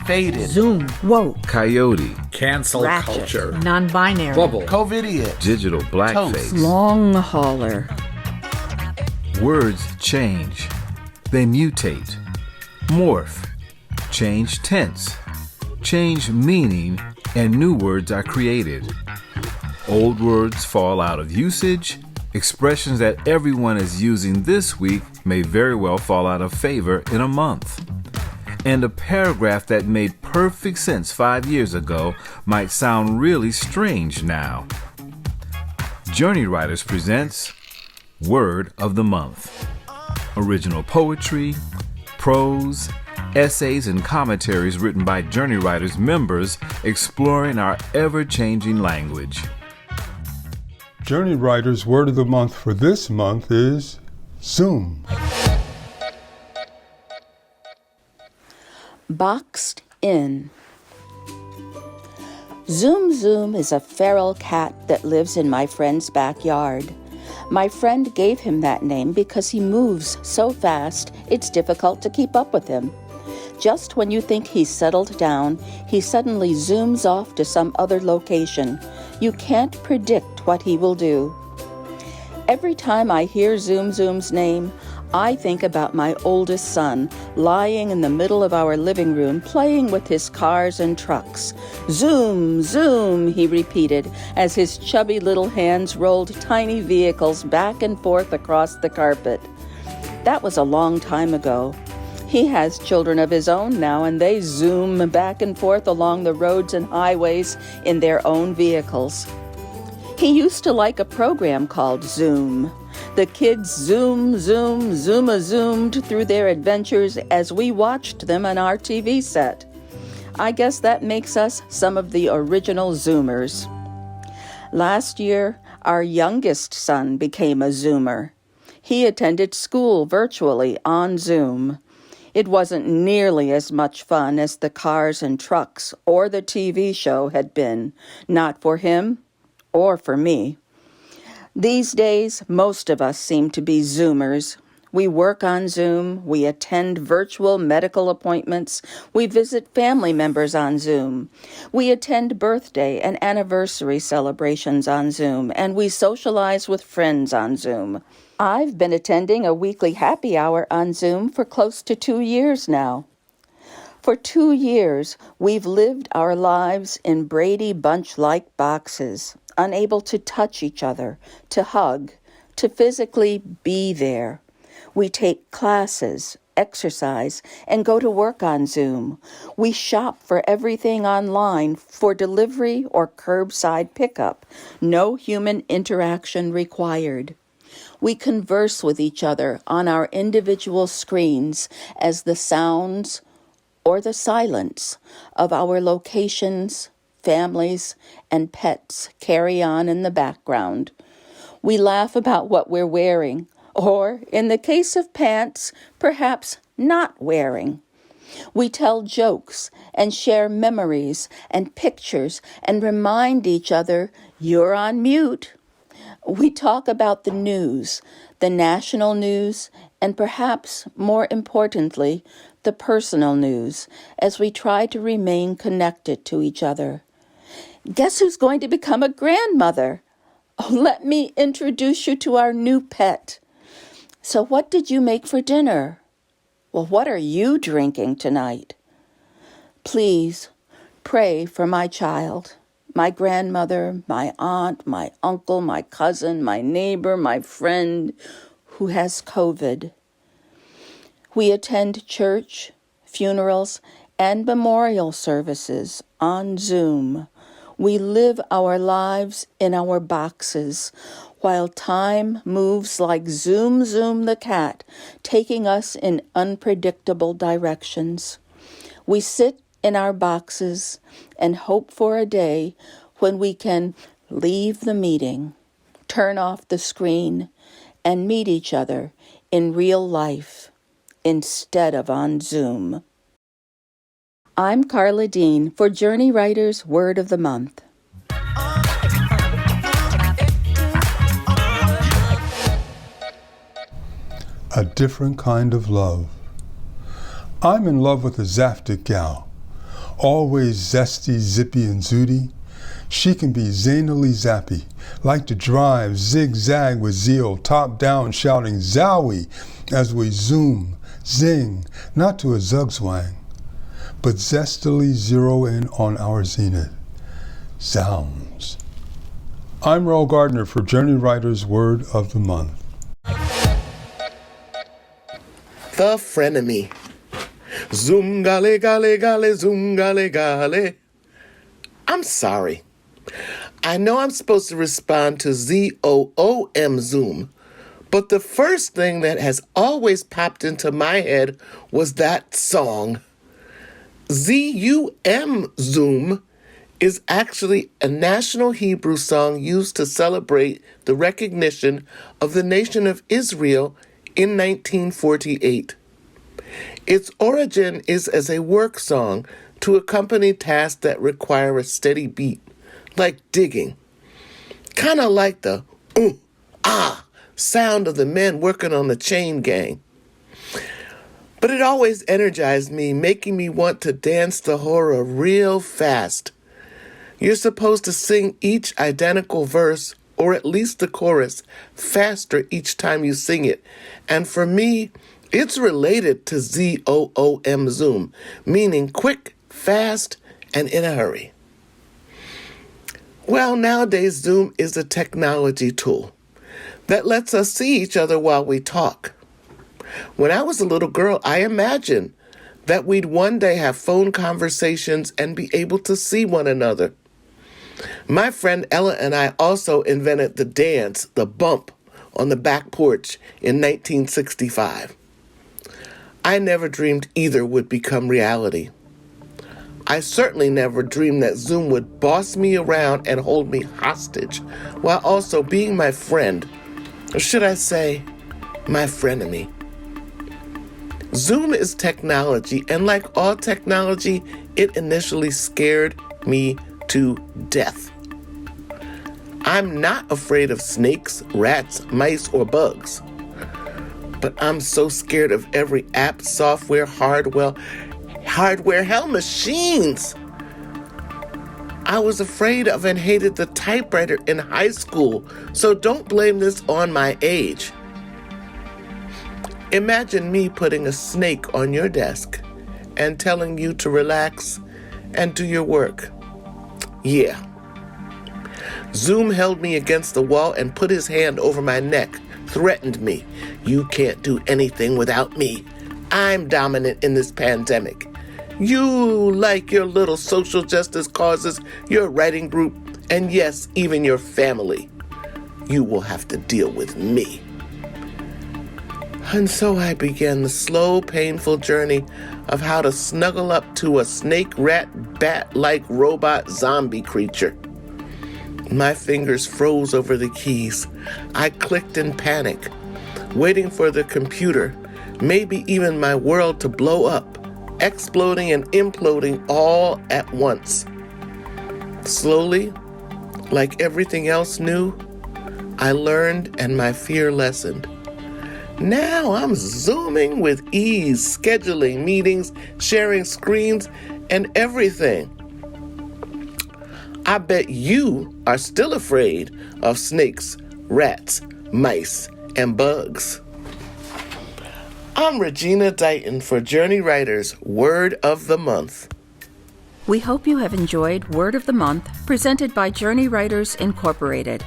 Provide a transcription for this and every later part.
Faded. Zoom. Woke. Coyote. Cancel Ratchet. culture. Non-binary. Bubble. COVIDiot. Digital blackface. Long hauler. Words change. They mutate. Morph. Change tense. Change meaning, and new words are created. Old words fall out of usage. Expressions that everyone is using this week may very well fall out of favor in a month. And a paragraph that made perfect sense 5 years ago might sound really strange now. Journey Writers presents Word of the Month. Original poetry, prose, essays, and commentaries written by Journey Writers members exploring our ever-changing language. Journey Writers' Word of the Month for this month is Zoom. Boxed in. Zoom Zoom is a feral cat that lives in my friend's backyard. My friend gave him that name because he moves so fast it's difficult to keep up with him. Just when you think he's settled down, he suddenly zooms off to some other location. You can't predict what he will do. Every time I hear Zoom Zoom's name, I think about my oldest son lying in the middle of our living room playing with his cars and trucks. Zoom, zoom, he repeated as his chubby little hands rolled tiny vehicles back and forth across the carpet. That was a long time ago. He has children of his own now, and they zoom back and forth along the roads and highways in their own vehicles. He used to like a program called Zoom. The kids zoomed through their adventures as we watched them on our TV set. I guess that makes us some of the original Zoomers. Last year, our youngest son became a Zoomer. He attended school virtually on Zoom. It wasn't nearly as much fun as the cars and trucks or the TV show had been, not for him or for me. These days, most of us seem to be Zoomers. We work on Zoom, we attend virtual medical appointments, we visit family members on Zoom, we attend birthday and anniversary celebrations on Zoom, and we socialize with friends on Zoom. I've been attending a weekly happy hour on Zoom for close to 2 years now. For 2 years, we've lived our lives in Brady Bunch-like boxes, unable to touch each other, to hug, to physically be there. We take classes, exercise, and go to work on Zoom. We shop for everything online for delivery or curbside pickup. No human interaction required. We converse with each other on our individual screens as the sounds or the silence of our locations, families, and pets carry on in the background. We laugh about what we're wearing, or, in the case of pants, perhaps not wearing. We tell jokes and share memories and pictures and remind each other, "You're on mute." We talk about the news, the national news, and perhaps more importantly, the personal news, as we try to remain connected to each other. Guess who's going to become a grandmother? Oh, let me introduce you to our new pet. So what did you make for dinner? Well, what are you drinking tonight? Please pray for my child, my grandmother, my aunt, my uncle, my cousin, my neighbor, my friend who has COVID. We attend church, funerals, and memorial services on Zoom. We live our lives in our boxes, while time moves like Zoom Zoom the cat, taking us in unpredictable directions. We sit in our boxes and hope for a day when we can leave the meeting, turn off the screen, and meet each other in real life instead of on Zoom. I'm Carla Dean for Journey Writers' Word of the Month. A different kind of love. I'm in love with a Zaftig gal. always zesty, zippy, and zooty. She can be zanily zappy, like to drive zigzag with zeal, top down shouting zowie as we zoom, zing, not to a zugzwang, but zestily zero in on our zenith. Zounds. I'm Earl Gardner for Journey Writer's Word of the Month. The frenemy. Zoom gale gale gale zoom gale gale. I'm sorry. I know I'm supposed to respond to ZOOM Zoom, but the first thing that has always popped into my head was that song. ZUM Zoom is actually a national Hebrew song used to celebrate the recognition of the nation of Israel in 1948. Its origin is as a work song to accompany tasks that require a steady beat, like digging. Kind of like the sound of the men working on the chain gang. But it always energized me, making me want to dance the horror real fast. You're supposed to sing each identical verse, or at least the chorus, faster each time you sing it. And for me, it's related to ZOOM Zoom, meaning quick, fast, and in a hurry. Well, nowadays Zoom is a technology tool that lets us see each other while we talk. When I was a little girl, I imagined that we'd one day have phone conversations and be able to see one another. My friend Ella and I also invented the dance, the bump, on the back porch in 1965. I never dreamed either would become reality. I certainly never dreamed that Zoom would boss me around and hold me hostage, while also being my friend, or should I say, my frenemy. Zoom is technology, and like all technology, it initially scared me to death. I'm not afraid of snakes, rats, mice, or bugs. But I'm so scared of every app, software, hardware, hell, machines. I was afraid of and hated the typewriter in high school, so don't blame this on my age. Imagine me putting a snake on your desk and telling you to relax and do your work. Yeah. Zoom held me against the wall and put his hand over my neck, threatened me. You can't do anything without me. I'm dominant in this pandemic. You like your little social justice causes, your writing group, and yes, even your family. You will have to deal with me. And so I began the slow, painful journey of how to snuggle up to a snake, rat, bat-like robot zombie creature. My fingers froze over the keys. I clicked in panic, waiting for the computer, maybe even my world to blow up, exploding and imploding all at once. Slowly, like everything else new, I learned and my fear lessened. Now I'm Zooming with ease, scheduling meetings, sharing screens, and everything. I bet you are still afraid of snakes, rats, mice, and bugs. I'm Regina Dighton for Journey Writer's Word of the Month. We hope you have enjoyed Word of the Month, presented by Journey Writers Incorporated.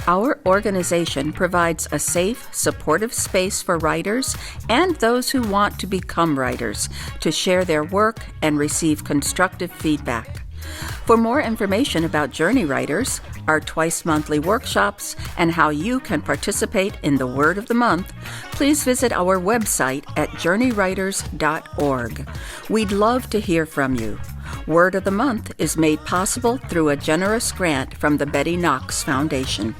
Our organization provides a safe, supportive space for writers and those who want to become writers to share their work and receive constructive feedback. For more information about Journey Writers, our twice-monthly workshops, and how you can participate in the Word of the Month, please visit our website at journeywriters.org. We'd love to hear from you. Word of the Month is made possible through a generous grant from the Betty Knox Foundation.